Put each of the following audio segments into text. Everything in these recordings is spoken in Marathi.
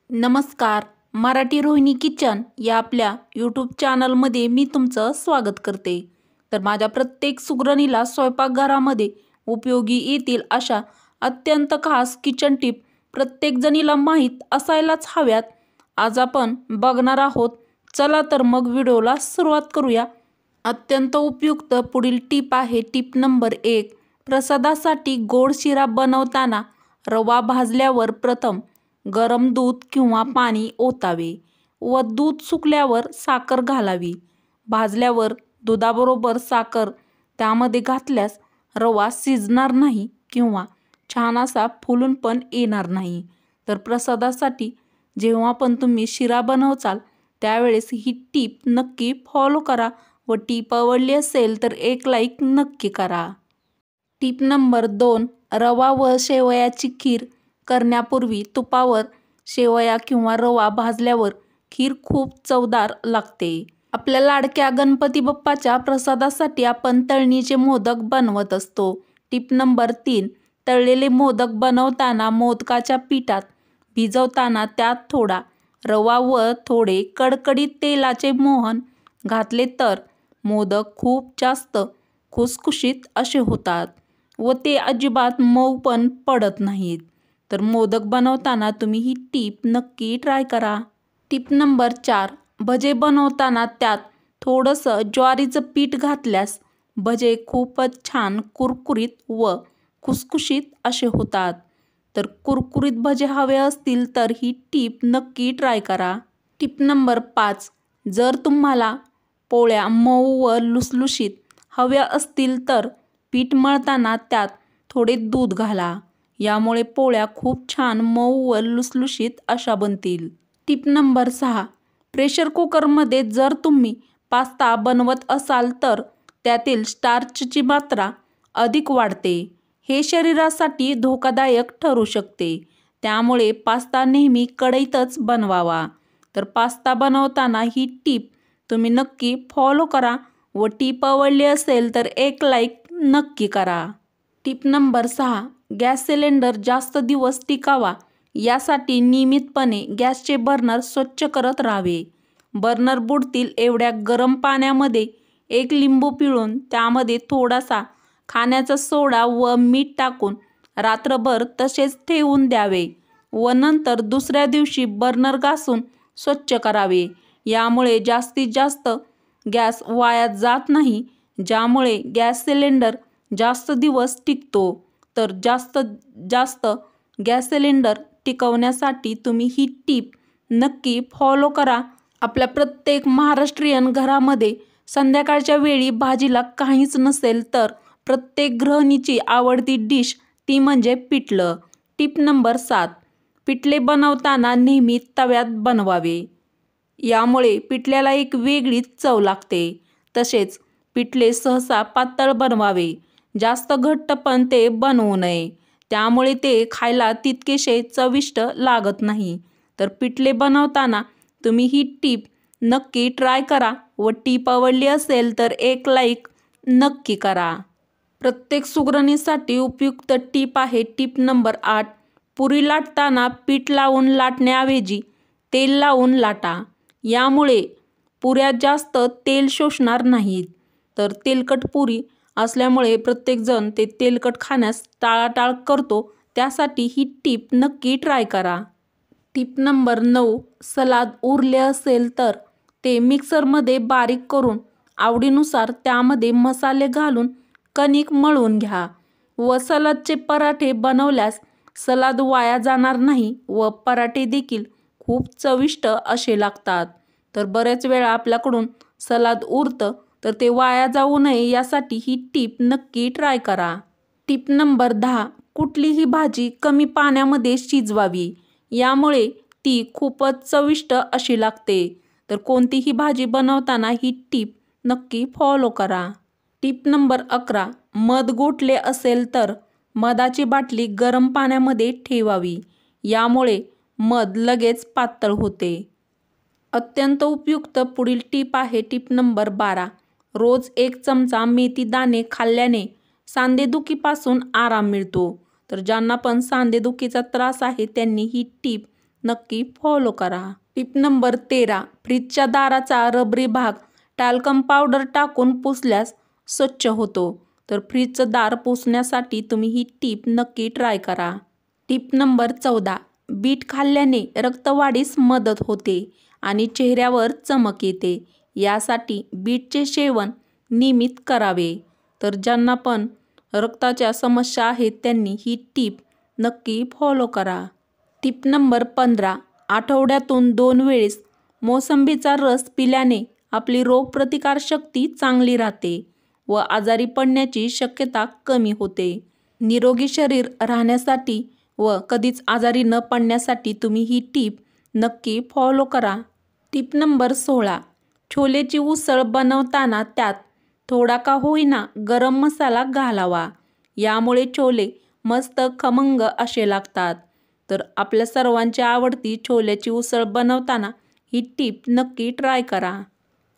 नमस्कार. मराठी रोहिणी किचन या आपल्या यूट्यूब चॅनलमध्ये मी तुमचं स्वागत करते. तर माझ्या प्रत्येक सुगरणीला स्वयंपाकघरामध्ये उपयोगी येतील अशा अत्यंत खास किचन टिप प्रत्येक जणीला माहीत असायलाच हव्यात. आज आपण बघणार आहोत. चला तर मग व्हिडिओला सुरुवात करूया. अत्यंत उपयुक्त पुढील टिप आहे. Tip number 1. प्रसादासाठी गोड शिरा बनवताना रवा भाजल्यावर प्रथम गरम दूध किंवा पाणी ओतावे व दूध सुकल्यावर साखर घालावी. भाजल्यावर दुधाबरोबर साखर त्यामध्ये घातल्यास रवा शिजणार नाही किंवा छान असा फुलून पण येणार नाही. तर प्रसादासाठी जेव्हा पण तुम्ही शिरा बनवचाल त्यावेळेस ही टीप नक्की फॉलो करा व टीप आवडली असेल तर एक लाईक नक्की करा. टीप नंबर 2. रवा व शेवयाची खीर करण्यापूर्वी तुपावर शेवया किंवा रवा भाजल्यावर खीर खूप चवदार लागते. आपल्या लाडक्या गणपती बाप्पाच्या प्रसादासाठी आपण तळणीचे मोदक बनवत असतो. टीप नंबर 3. तळलेले मोदक बनवताना मोदकाच्या पिठात भिजवताना त्यात थोडा रवा व थोडे कडकडीत तेलाचे मोहन घातले तर मोदक खूप जास्त खुसखुशीत असे होतात व ते अजिबात मऊ पण पडत नाहीत. तर मोदक बनवताना तुम्ही ही टीप नक्की ट्राय करा. टीप नंबर 4. भजे बनवताना त्यात थोडंसं ज्वारीचं पीठ घातल्यास भजे खूपच छान कुरकुरीत व खुसखुशीत असे होतात. तर कुरकुरीत भजे हवे असतील तर ही टीप नक्की ट्राय करा. टीप नंबर 5. जर तुम्हाला पोळ्या मऊ व लुसलुशीत हव्या असतील तर पीठ मळताना त्यात थोडे दूध घाला. यामुळे पोळ्या खूप छान मऊ व लुसलुशीत अशा बनतील. टीप नंबर 6. प्रेशर कुकरमध्ये जर तुम्ही पास्ता बनवत असाल तर त्यातील स्टार्चची मात्रा अधिक वाढते. हे शरीरासाठी धोकादायक ठरू शकते. त्यामुळे पास्ता नेहमी कढईतच बनवावा. तर पास्ता बनवताना ही टीप तुम्ही नक्की फॉलो करा व टीप आवडली असेल तर एक लाईक नक्की करा. टीप नंबर 6. गॅस सिलेंडर जास्त दिवस टिकावा यासाठी नियमितपणे गॅसचे बर्नर स्वच्छ करत राहावे. बर्नर बुडतील एवढ्या गरम पाण्यामध्ये एक लिंबू पिळून त्यामध्ये थोडासा खाण्याचा सोडा व मीठ टाकून रात्रभर तसेच ठेवून द्यावे व नंतर दुसऱ्या दिवशी बर्नर घासून स्वच्छ करावे. यामुळे जास्तीत जास्त गॅस वाया जात नाही, ज्यामुळे गॅस सिलेंडर जास्त दिवस टिकतो. तर जास्त गॅस सिलेंडर टिकवण्यासाठी तुम्ही ही टीप नक्की फॉलो करा. आपल्या प्रत्येक महाराष्ट्रीयन घरामध्ये संध्याकाळच्या वेळी भाजीला काहीच नसेल तर प्रत्येक गृहिणीची आवडती डिश ती म्हणजे पिठलं. टीप नंबर 7. पिठले बनवताना नेहमी तव्यात बनवावे. यामुळे पिठल्याला एक वेगळीच चव लागते. तसेच पिठले सहसा पातळ बनवावे. जास्त घट्ट पण ते बनवू नये, त्यामुळे ते खायला तितकेसे चविष्ट लागत नाही. तर पिठले बनवताना तुम्ही ही टीप नक्की ट्राय करा व टीप आवडली असेल तर एक लाईक नक्की करा. प्रत्येक सुगरणीसाठी उपयुक्त टीप आहे. टीप नंबर 8. पुरी लाटताना पीठ लावून लाटण्याऐवजी तेल लावून लाटा. यामुळे पुऱ्या जास्त तेल शोषणार नाहीत. तर तेलकट पुरी असल्यामुळे प्रत्येकजण ते तेलकट खाण्यास टाळाटाळ करतो, त्यासाठी ही टीप नक्की ट्राय करा. टीप नंबर 9. सलाद उरले असेल तर ते मिक्सरमध्ये बारीक करून आवडीनुसार त्यामध्ये मसाले घालून कणिक मळून घ्या व सलादचे पराठे बनवल्यास सलाद वाया जाणार नाही व पराठे देखील खूप चविष्ट असे लागतात. तर बऱ्याच वेळा आपल्याकडून सलाद उरतं तर ते वाया जाऊ नये यासाठी ही टीप नक्की ट्राय करा. टीप नंबर 10. कुठलीही भाजी कमी पाण्यामध्ये शिजवावी. यामुळे ती खूपच चविष्ट अशी लागते. तर कोणतीही भाजी बनवताना ही टीप नक्की फॉलो करा. टीप नंबर 11. मध गोठले असेल तर मधाची बाटली गरम पाण्यामध्ये ठेवावी. यामुळे मध लगेच पातळ होते. अत्यंत उपयुक्त पुढील टीप आहे. टीप नंबर 12. रोज 1 चमचा मेथी दाणे खाल्ल्याने सांधेदुखीपासून आराम मिळतो. तर ज्यांना पण सांधेदुखीचा त्रास आहे त्यांनी ही टीप नक्की फॉलो करा. Tip number 13. फ्रीजच्या दाराचा रबरी भाग टॅल्कम पावडर टाकून पुसल्यास स्वच्छ होतो. तर फ्रीजचं दार पुसण्यासाठी तुम्ही ही टीप नक्की ट्राय करा. Tip number 14. बीट खाल्ल्याने रक्तवाढीस मदत होते आणि चेहऱ्यावर चमक येते. यासाठी बीटचे सेवन नियमित करावे. तर ज्यांना पण रक्ताच्या समस्या आहेत त्यांनी ही टीप नक्की फॉलो करा. Tip number 15. आठवड्यातून 2 वेळेस मोसंबीचा रस पिल्याने आपली रोगप्रतिकारशक्ती चांगली राहते व आजारी पडण्याची शक्यता कमी होते. निरोगी शरीर राहण्यासाठी व कधीच आजारी न पडण्यासाठी तुम्ही ही टीप नक्की फॉलो करा. Tip number 16. छोलेची उसळ बनवताना त्यात थोडा का होईना गरम मसाला घालावा. यामुळे छोले मस्त खमंग असे लागतात. तर आपल्या सर्वांची आवडती छोल्याची उसळ बनवताना ही टीप नक्की ट्राय करा.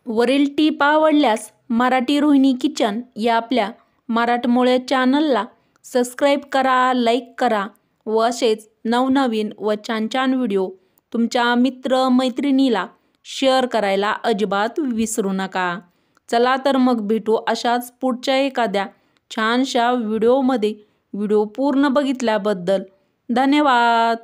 वरील टीप आवडल्यास मराठी रोहिणी किचन या आपल्या मराठमोळ्या चॅनलला सबस्क्राईब करा, लाईक करा व असेच नवनवीन व छान छान व्हिडिओ तुमच्या मित्र-मैत्रिणीला शेअर करायला अजिबात विसरू नका. चला तर मग भेटू अशाच पुढच्या एखाद्या छानशा व्हिडिओमध्ये. व्हिडिओ पूर्ण बघितल्याबद्दल धन्यवाद.